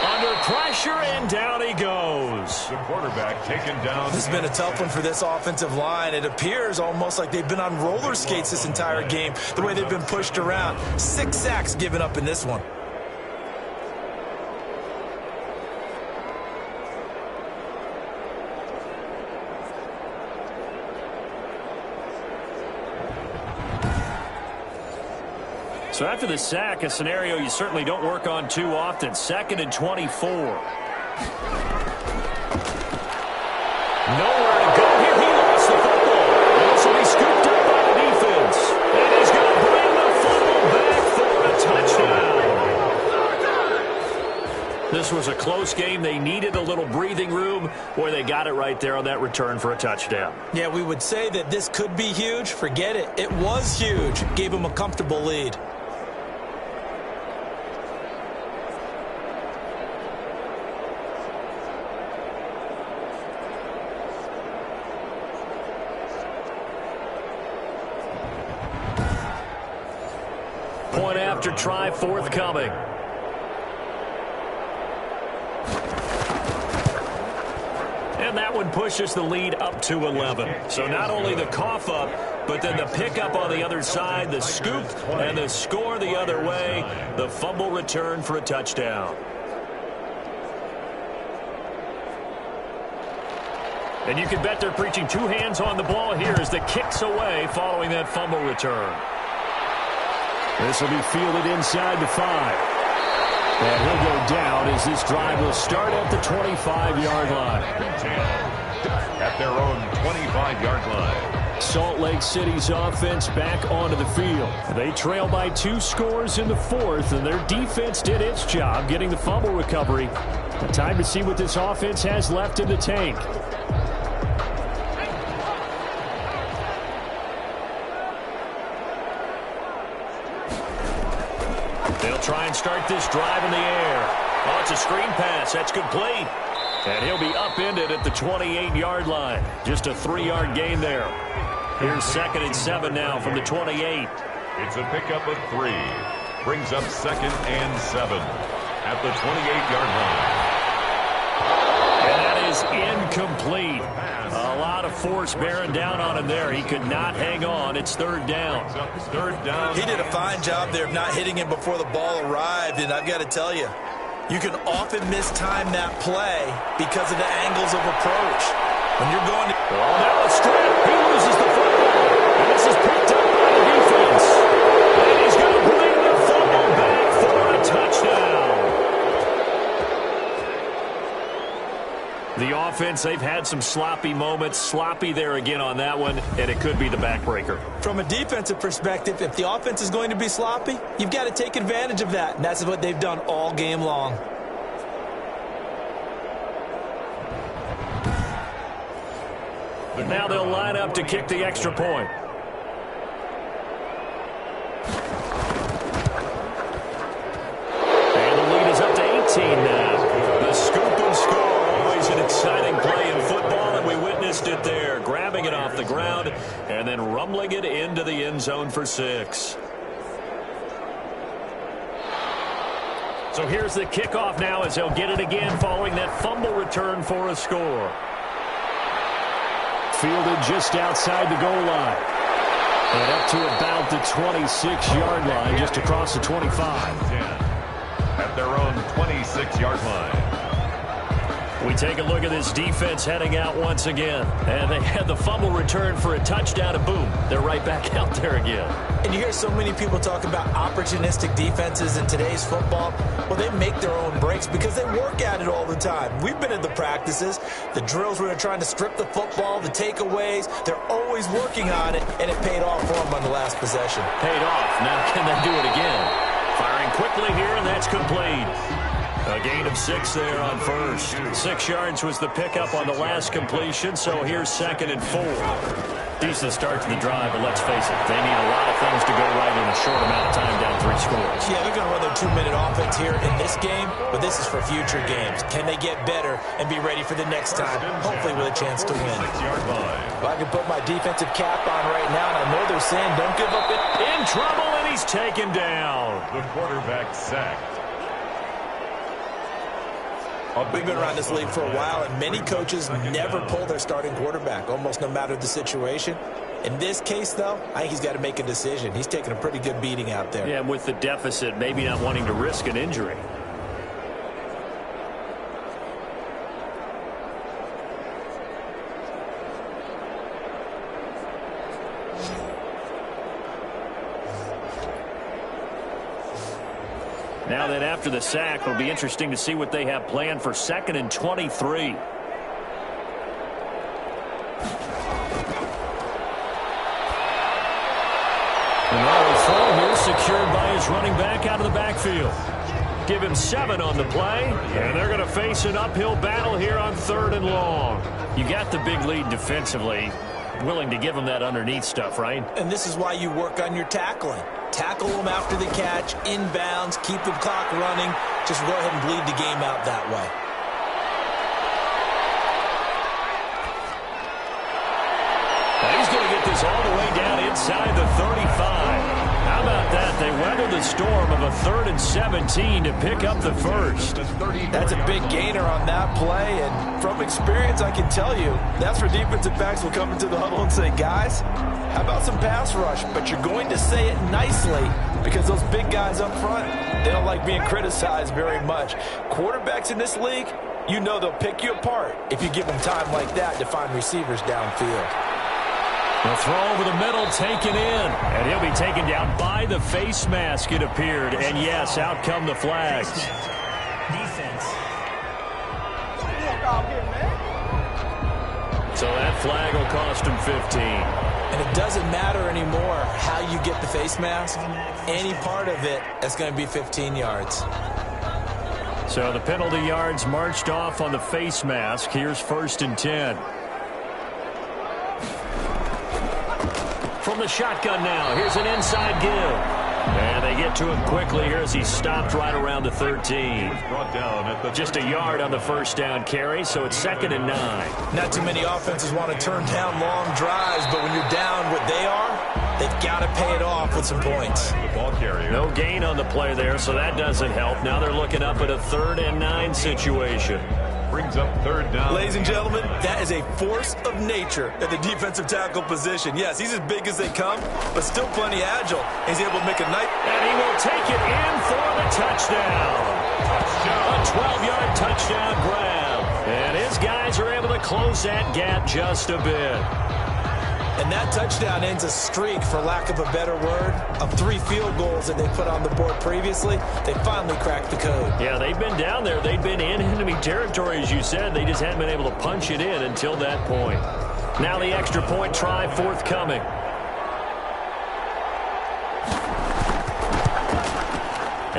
Under pressure, and down he goes. The quarterback taken down. This has been a tough one for this offensive line. It appears almost like they've been on roller skates this entire game, the way they've been pushed around. 6 sacks given up in this one. So after the sack, a scenario you certainly don't work on too often. 2nd and 24. Nowhere to go here. He lost the football. And this will be scooped up by the defense. And he's going to bring the football back for a touchdown. This was a close game. They needed a little breathing room. Boy, they got it right there on that return for a touchdown. Yeah, we would say that this could be huge. Forget it. It was huge. Gave them a comfortable lead. Point after try forthcoming. And that one pushes the lead up to 11. So not only the cough up, but then the pickup on the other side, the scoop, and the score the other way. The fumble return for a touchdown. And you can bet they're preaching 2 hands on the ball here as the kick's away following that fumble return. This will be fielded inside the 5. And he'll go down as this drive will start at the 25-yard line. At their own 25-yard line. Salt Lake City's offense back onto the field. They trail by 2 scores in the 4th, and their defense did its job getting the fumble recovery. Time to see what this offense has left in the tank. They'll try and start this drive in the air. Oh, it's a screen pass. That's complete. And he'll be upended at the 28-yard line. Just a 3-yard gain there. Here's 2nd and 7 now from the 28. It's a pickup of 3. Brings up 2nd and 7 at the 28-yard line. And that is incomplete. A lot of force bearing down on him there. He could not hang on. It's third down. He did a fine job there of not hitting him before the ball arrived, and I've got to tell you, you can often mistime that play because of the angles of approach. When you're going to... Oh, now a strip. He loses the football. And this is picked up by the defense. And he's going to bring the football back for a touchdown. The offense, they've had some sloppy moments. Sloppy there again on that one, and it could be the backbreaker. From a defensive perspective, if the offense is going to be sloppy, you've got to take advantage of that, and that's what they've done all game long. Now they'll line up to kick the extra point. And the lead is up to 18 now. The scoop and score, always an exciting play in football, and we witnessed it there. Grabbing it off the ground and then rumbling it into the end zone for 6. So here's the kickoff now as they'll get it again following that fumble return for a score. Fielded just outside the goal line. And up to about the 26-yard line, just across the 25. At their own 26-yard line. We take a look at this defense heading out once again. And they had the fumble return for a touchdown, and boom, they're right back out there again. And you hear so many people talk about opportunistic defenses in today's football. Well, they make their own breaks because they work at it all the time. We've been at the practices, the drills where they're trying to strip the football, the takeaways. They're always working on it, and it paid off for them on the last possession. Paid off. Now can they do it again? Firing quickly here, and that's complete. A gain of 6 there on first. 6 yards was the pickup on the last completion, so here's 2nd and 4. Decent start to the drive, but let's face it, they need a lot of things to go right in a short amount of time, down 3 scores. Yeah, they're going to run their 2-minute offense here in this game, but this is for future games. Can they get better and be ready for the next time, hopefully with a chance to win? Well, I can put my defensive cap on right now, and I know they're saying don't give up. In trouble, and he's taken down. The quarterback sacked. We've been around this league for a while, and many coaches never pull their starting quarterback, almost no matter the situation. In this case, though, I think he's got to make a decision. He's taking a pretty good beating out there. Yeah, with the deficit, maybe not wanting to risk an injury. Now that after the sack, it'll be interesting to see what they have planned for 2nd and 23. Another throw here secured by his running back out of the backfield. Give him 7 on the play, and they're going to face an uphill battle here on 3rd and long. You got the big lead defensively, willing to give them that underneath stuff, right? And this is why you work on your tackling. Tackle them after the catch, inbounds, keep the clock running. Just go ahead and bleed the game out that way. Now he's going to get this all the way down inside the 35. How about that? They weathered the storm of a 3rd and 17 to pick up the first. That's a big gainer on that play, and from experience, I can tell you, that's where defensive backs will come into the huddle and say, guys, how about some pass rush? But you're going to say it nicely because those big guys up front, they don't like being criticized very much. Quarterbacks in this league, you know they'll pick you apart if you give them time like that to find receivers downfield. The throw over the middle taken in, and he'll be taken down by the face mask, it appeared. And yes, out come the flags. Defense. So that flag will cost him 15. And it doesn't matter anymore how you get the face mask. Any part of it, that's going to be 15 yards. So the penalty yards marched off on the face mask. Here's 1st and 10. From the shotgun now, here's an inside give. And they get to him quickly here as he stopped right around the 13. Just a yard on the first down carry, so it's 2nd and 9. Not too many offenses want to turn down long drives, but when you're down what they are, they've got to pay it off with some points. The ball carrier. No gain on the play there, so that doesn't help. Now they're looking up at a 3rd and 9 situation. Brings up third down. Ladies and gentlemen, that is a force of nature at the defensive tackle position. Yes, he's as big as they come, but still plenty agile. He's able to make a nice... And he will take it in for the touchdown. A 12-yard touchdown grab. And his guys are able to close that gap just a bit. And that touchdown ends a streak, for lack of a better word, of 3 field goals that they put on the board previously. They finally cracked the code. Yeah, they've been down there. They've been in enemy territory, as you said. They just hadn't been able to punch it in until that point. Now the extra point try forthcoming.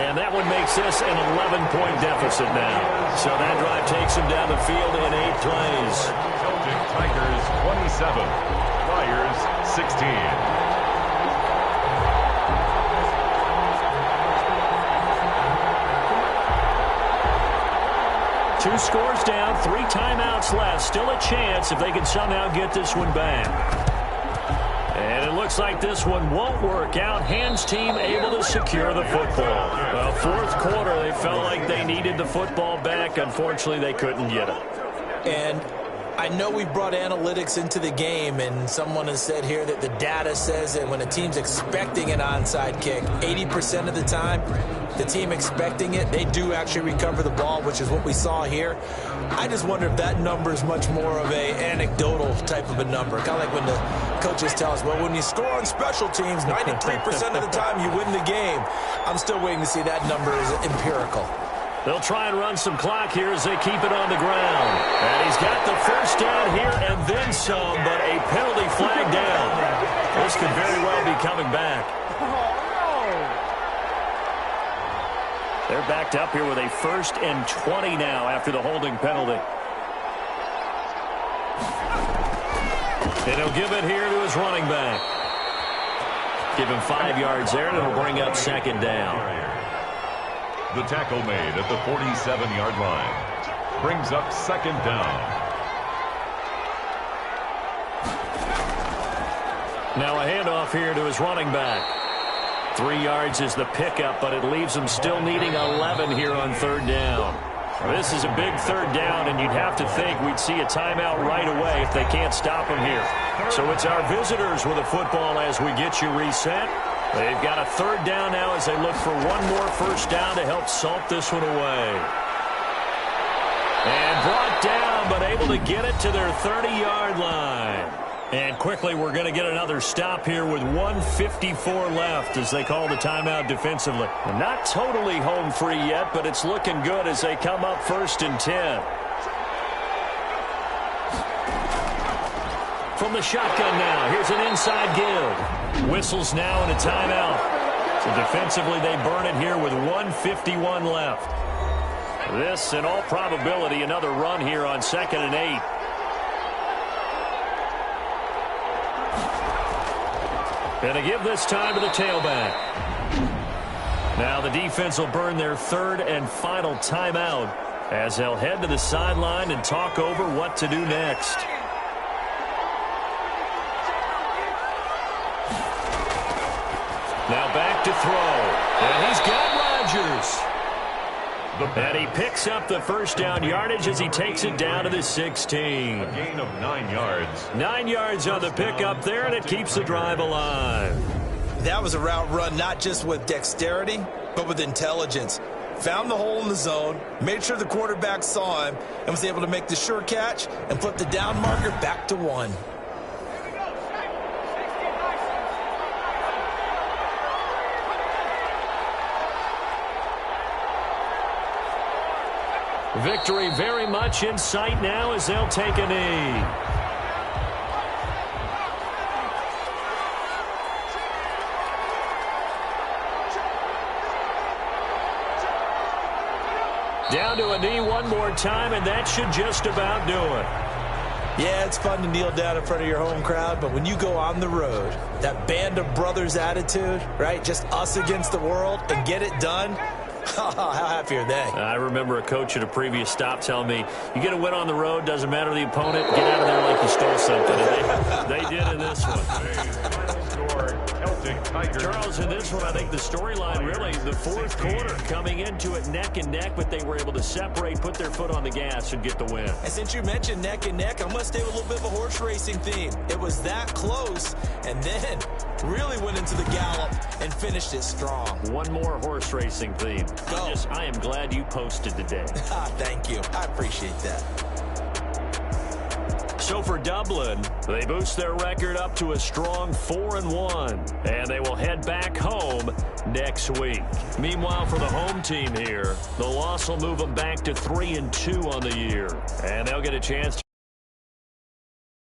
And that one makes this an 11-point deficit now. So that drive takes them down the field in 8 plays. Celtic Tigers 27. Flyers 16. 2 scores down, 3 timeouts left. Still a chance if they can somehow get this one back. And it looks like this one won't work out. Hands team able to secure the football. Well, 4th quarter, they felt like they needed the football back. Unfortunately, they couldn't get it. And I know we brought analytics into the game, and someone has said here that the data says that when a team's expecting an onside kick, 80% of the time, the team expecting it, they do actually recover the ball, which is what we saw here. I just wonder if that number is much more of a anecdotal type of a number. Kind of like when the coaches tell us, well, when you score on special teams, 93% of the time you win the game. I'm still waiting to see that number is empirical. They'll try and run some clock here as they keep it on the ground. And he's got the first down here and then some, but a penalty flag down. This could very well be coming back. They're backed up here with a 1st and 20 now after the holding penalty. And he'll give it here to his running back. Give him 5 yards there, and it'll bring up 2nd down. The tackle made at the 47-yard line. Brings up 2nd down. Now a handoff here to his running back. 3 yards is the pickup, but it leaves them still needing 11 here on 3rd down. This is a big 3rd down, and you'd have to think we'd see a timeout right away if they can't stop them here. So it's our visitors with a football as we get you reset. They've got a 3rd down now as they look for one more 1st down to help salt this one away. And brought down, but able to get it to their 30-yard line. And quickly, we're going to get another stop here with 1:54 left as they call the timeout defensively. Not totally home free yet, but it's looking good as they come up 1st and 10. From the shotgun now, here's an inside give. Whistles now and a timeout. So defensively, they burn it here with 1:51 left. This, in all probability, another run here on 2nd and 8. And a give this time to the tailback. Now the defense will burn their 3rd and final timeout as they'll head to the sideline and talk over what to do next. Now back to throw. And he's got Rodgers. And he picks up the 1st down yardage as he takes it down to the 16. A gain of 9 yards. 9 yards on the pickup there, and it keeps the drive alive. That was a route run not just with dexterity, but with intelligence. Found the hole in the zone, made sure the quarterback saw him, and was able to make the sure catch and flip the down marker back to 1. Victory very much in sight now as they'll take a knee. Down to a knee one more time, and that should just about do it. Yeah, it's fun to kneel down in front of your home crowd, but when you go on the road, that band of brothers attitude, right, just us against the world, and get it done, how happy are they? I remember a coach at a previous stop telling me, you get a win on the road, doesn't matter the opponent, get out of there like you stole something. And they did in this one. Celtic Tigers. Charles, in this one, I think the storyline really, the fourth quarter, coming into it neck and neck, but they were able to separate, put their foot on the gas, and get the win. And since you mentioned neck and neck, I'm going to stay with a little bit of a horse racing theme. It was that close, and then really went into the gallop and finished it strong. One more horse racing theme. Go. I am glad you posted today. Thank you. I appreciate that. So for Dublin, they boost their record up to a strong 4-1, and they will head back home next week. Meanwhile, for the home team here, the loss will move them back to 3-2 on the year, and they'll get a chance to